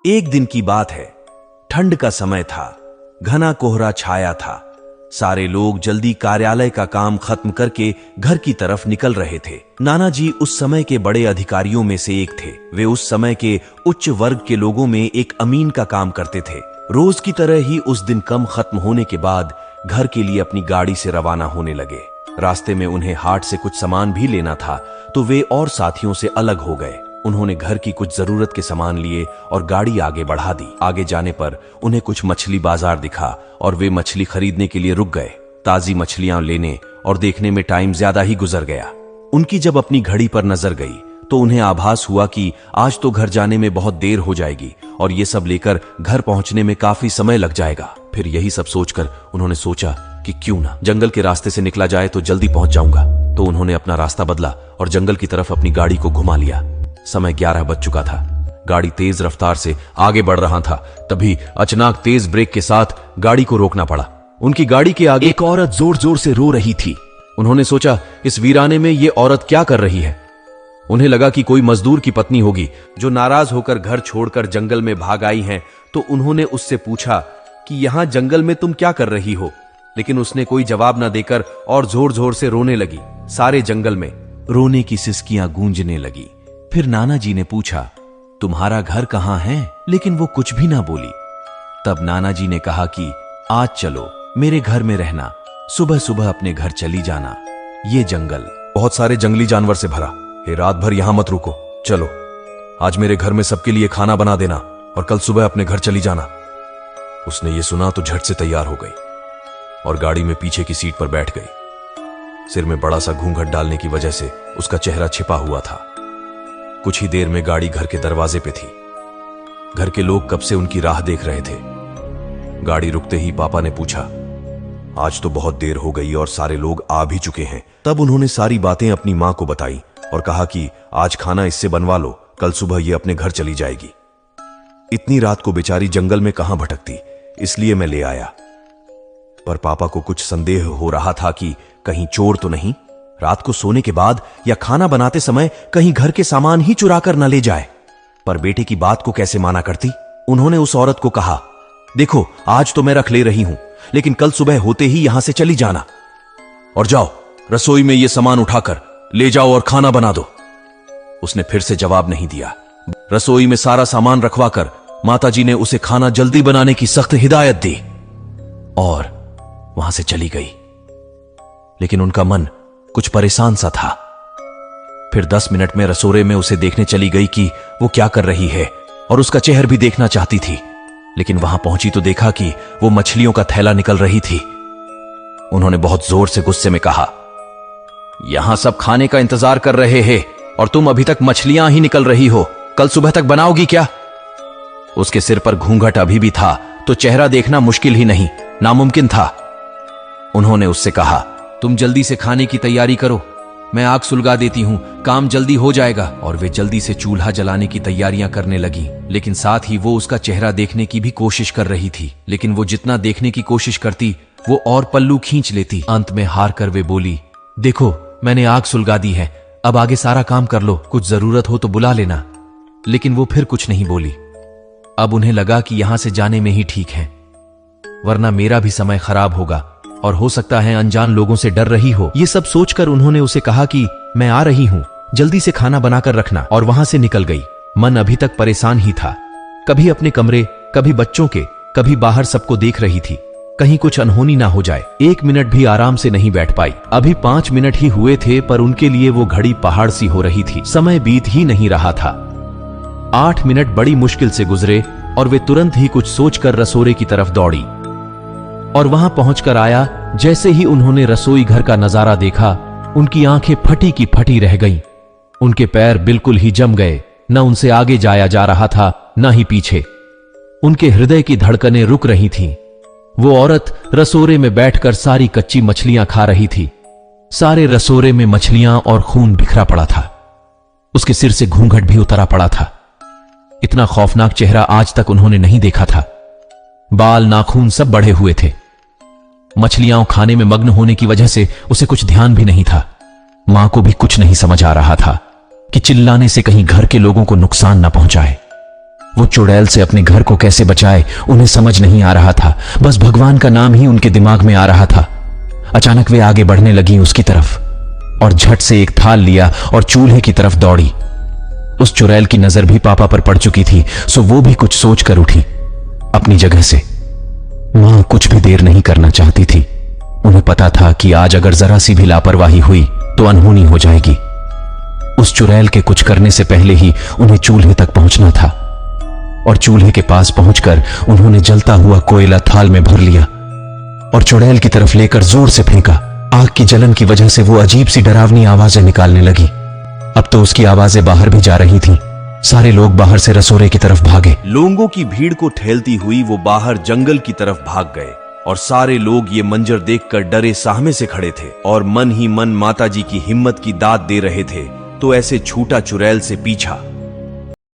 एक दिन की बात है। ठंड का समय था। घना कोहरा छाया था। सारे लोग जल्दी कार्यालय का काम खत्म करके घर की तरफ निकल रहे थे। नाना जी उस समय के बड़े अधिकारियों में से एक थे। वे उस समय के उच्च वर्ग के लोगों में एक अमीन का काम करते थे। रोज की तरह ही उस दिन काम खत्म होने के बाद घर के लिए अपनी गाड़ी से रवाना होने लगे। रास्ते में उन्हें हाट से कुछ सामान भी लेना था, तो वे और साथियों से अलग हो गए। उन्होंने घर की कुछ जरूरत के सामान लिए और गाड़ी आगे बढ़ा दी। आगे जाने पर उन्हें कुछ मछली बाजार दिखा और वे मछली खरीदने के लिए रुक गए। ताजी मछलियां लेने और देखने में टाइम ज्यादा ही गुजर गया। उनकी जब अपनी घड़ी पर नजर गई तो उन्हें आभास हुआ कि आज तो घर जाने में बहुत देर हो जाएगी और ये सब लेकर घर पहुंचने में काफी समय लग जाएगा। फिर यही सब सोचकर उन्होंने सोचा कि क्यों ना जंगल के रास्ते से निकला जाए तो जल्दी पहुंच जाऊंगा। तो उन्होंने अपना रास्ता बदला और जंगल की तरफ अपनी गाड़ी को घुमा लिया। समय 11 बज चुका था। गाड़ी तेज रफ्तार से आगे बढ़ रहा था। तभी अचानक तेज ब्रेक के साथ गाड़ी को रोकना पड़ा। उनकी गाड़ी के आगे एक औरत जोर जोर से रो रही थी। उन्होंने सोचा, इस वीराने में ये औरत क्या कर रही है। उन्हें लगा कि कोई मजदूर की पत्नी होगी जो नाराज होकर घर छोड़कर जंगल में भाग आई है। तो उन्होंने उससे पूछा कि यहां जंगल में तुम क्या कर रही हो। लेकिन उसने कोई जवाब न देकर और जोर जोर से रोने लगी। सारे जंगल में रोने की सिसकियां गूंजने लगी। फिर नाना जी ने पूछा, तुम्हारा घर कहां है? लेकिन वो कुछ भी ना बोली। तब नाना जी ने कहा कि आज चलो मेरे घर में रहना, सुबह सुबह अपने घर चली जाना। ये जंगल बहुत सारे जंगली जानवर से भरा है। रात भर यहां मत रुको, चलो आज मेरे घर में सबके लिए खाना बना देना और कल सुबह अपने घर चली जाना। उसने ये सुना तो झट से तैयार हो गई और गाड़ी में पीछे की सीट पर बैठ गई। सिर में बड़ा सा घूंघट डालने की वजह से उसका चेहरा छिपा हुआ था। कुछ ही देर में गाड़ी घर के दरवाजे पे थी। घर के लोग कब से उनकी राह देख रहे थे। गाड़ी रुकते ही पापा ने पूछा, आज तो बहुत देर हो गई और सारे लोग आ भी चुके हैं। तब उन्होंने सारी बातें अपनी मां को बताई और कहा कि आज खाना इससे बनवा लो, कल सुबह ये अपने घर चली जाएगी। इतनी रात को बेचारी जंगल में कहां भटकती, इसलिए मैं ले आया। पर पापा को कुछ संदेह हो रहा था कि कहीं चोर तो नहीं, रात को सोने के बाद या खाना बनाते समय कहीं घर के सामान ही चुरा कर न ले जाए। पर बेटे की बात को कैसे माना करती। उन्होंने उस औरत को कहा, देखो आज तो मैं रख ले रही हूं, लेकिन कल सुबह होते ही यहां से चली जाना और जाओ रसोई में ये सामान उठाकर ले जाओ और खाना बना दो। उसने फिर से जवाब नहीं दिया। रसोई में सारा सामान रखवाकर माताजी ने उसे खाना जल्दी बनाने की सख्त हिदायत दी और वहां से चली गई। लेकिन उनका मन कुछ परेशान सा था। फिर 10 मिनट में रसोड़े में उसे देखने चली गई कि वो क्या कर रही है और उसका चेहरा भी देखना चाहती थी। लेकिन वहां पहुंची तो देखा कि वो मछलियों का थैला निकल रही थी। उन्होंने बहुत जोर से गुस्से में कहा, यहां सब खाने का इंतजार कर रहे हैं और तुम अभी तक मछलियां ही निकल रही हो, कल सुबह तक बनाओगी क्या? उसके सिर पर घूंघट अभी भी था तो चेहरा देखना मुश्किल ही नहीं, नामुमकिन था। उन्होंने उससे कहा, तुम जल्दी से खाने की तैयारी करो, मैं आग सुलगा देती हूं, काम जल्दी हो जाएगा। और वे जल्दी से चूल्हा जलाने की तैयारियां करने लगी। लेकिन साथ ही वो उसका चेहरा देखने की भी कोशिश कर रही थी। लेकिन वो जितना देखने की कोशिश करती वो और पल्लू खींच लेती। अंत में हार कर वे बोली, देखो मैंने आग सुलगा दी है, अब आगे सारा काम कर लो, कुछ जरूरत हो तो बुला लेना। लेकिन वो फिर कुछ नहीं बोली। अब उन्हें लगा कि यहां से जाने में ही ठीक है, वरना मेरा भी समय खराब होगा और हो सकता है अनजान लोगों से डर रही हो। ये सब सोचकर उन्होंने उसे कहा कि मैं आ रही हूं, जल्दी से खाना बनाकर रखना, और वहां से निकल गई। मन अभी तक परेशान ही था। कभी अपने कमरे, कभी बच्चों के, कभी बाहर सबको देख रही थी, कहीं कुछ अनहोनी ना हो जाए। 1 मिनट भी आराम से नहीं बैठ पाई। अभी 5 मिनट ही हुए थे पर उनके लिए वो घड़ी पहाड़ सी हो रही थी। समय बीत ही नहीं रहा था। 8 मिनट बड़ी मुश्किल से गुजरे और वे तुरंत ही कुछ सोचकर रसोड़े की तरफ दौड़ी और वहां पहुंचकर आया। जैसे ही उन्होंने रसोई घर का नजारा देखा, उनकी आंखें फटी की फटी रह गईं। उनके पैर बिल्कुल ही जम गए। न उनसे आगे जाया जा रहा था, न ही पीछे। उनके हृदय की धड़कनें रुक रही थीं। वो औरत रसोरे में बैठकर सारी कच्ची मछलियां खा रही थी। सारे रसोरे में मछलियां और खून बिखरा पड़ा था। उसके सिर से घूंघट भी उतरा पड़ा था। इतना खौफनाक चेहरा आज तक उन्होंने नहीं देखा था। बाल, नाखून सब बढ़े हुए थे। मछलियां खाने में मग्न होने की वजह से उसे कुछ ध्यान भी नहीं था। मां को भी कुछ नहीं समझ आ रहा था कि चिल्लाने से कहीं घर के लोगों को नुकसान न पहुंचाए। वो चुड़ैल से अपने घर को कैसे बचाए उन्हें समझ नहीं आ रहा था। बस भगवान का नाम ही उनके दिमाग में आ रहा था। अचानक वे आगे बढ़ने लगी उसकी तरफ और झट से एक थाल लिया और चूल्हे की तरफ दौड़ी। उस चुड़ैल की नजर भी पापा पर पड़ चुकी थी, सो वो भी कुछ सोच कर उठी अपनी जगह से। मां कुछ भी देर नहीं करना चाहती थी। उन्हें पता था कि आज अगर जरा सी भी लापरवाही हुई तो अनहोनी हो जाएगी। उस चुड़ैल के कुछ करने से पहले ही उन्हें चूल्हे तक पहुंचना था और चूल्हे के पास पहुंचकर उन्होंने जलता हुआ कोयला थाल में भर लिया और चुड़ैल की तरफ लेकर जोर से फेंका। आग की जलन की वजह से वो अजीब सी डरावनी आवाजें निकालने लगी। अब तो उसकी आवाजें बाहर भी जा रही थीं। सारे लोग बाहर से रसोड़े की तरफ भागे। लोगों की भीड़ को ठेलती हुई वो बाहर जंगल की तरफ भाग गए और सारे लोग ये मंजर देखकर डरे सहमे से खड़े थे और मन ही मन माताजी की हिम्मत की दाद दे रहे थे। तो ऐसे छूटा चुड़ैल से पीछा